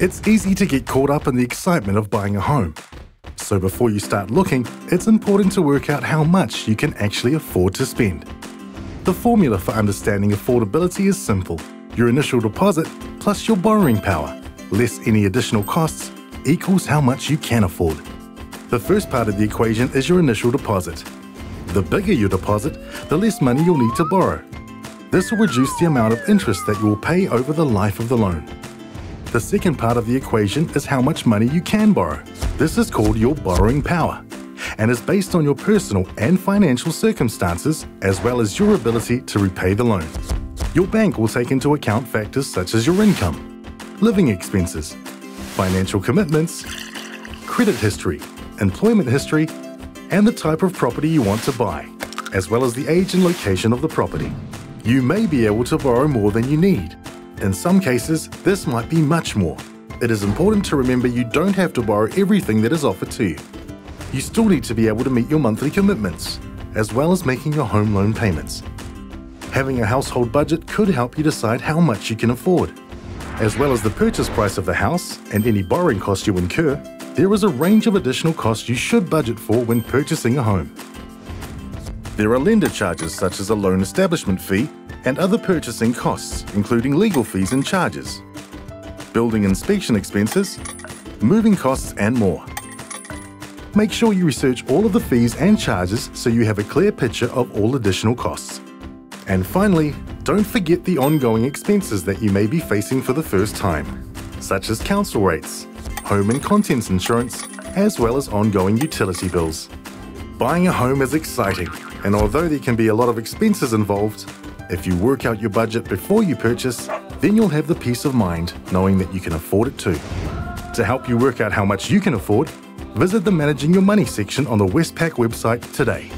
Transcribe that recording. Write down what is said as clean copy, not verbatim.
It's easy to get caught up in the excitement of buying a home. So before you start looking, it's important to work out how much you can actually afford to spend. The formula for understanding affordability is simple. Your initial deposit plus your borrowing power, less any additional costs, equals how much you can afford. The first part of the equation is your initial deposit. The bigger your deposit, the less money you'll need to borrow. This will reduce the amount of interest that you will pay over the life of the loan. The second part of the equation is how much money you can borrow. This is called your borrowing power and is based on your personal and financial circumstances as well as your ability to repay the loan. Your bank will take into account factors such as your income, living expenses, financial commitments, credit history, employment history, and the type of property you want to buy, as well as the age and location of the property. You may be able to borrow more than you need. In some cases, this might be much more. It is important to remember you don't have to borrow everything that is offered to you. You still need to be able to meet your monthly commitments, as well as making your home loan payments. Having a household budget could help you decide how much you can afford. As well as the purchase price of the house and any borrowing costs you incur, there is a range of additional costs you should budget for when purchasing a home. There are lender charges such as a loan establishment fee and other purchasing costs, including legal fees and charges, building inspection expenses, moving costs, and more. Make sure you research all of the fees and charges so you have a clear picture of all additional costs. And finally, don't forget the ongoing expenses that you may be facing for the first time, such as council rates, home and contents insurance, as well as ongoing utility bills. Buying a home is exciting, and although there can be a lot of expenses involved, if you work out your budget before you purchase, then you'll have the peace of mind knowing that you can afford it too. To help you work out how much you can afford, visit the Managing Your Money section on the Westpac website today.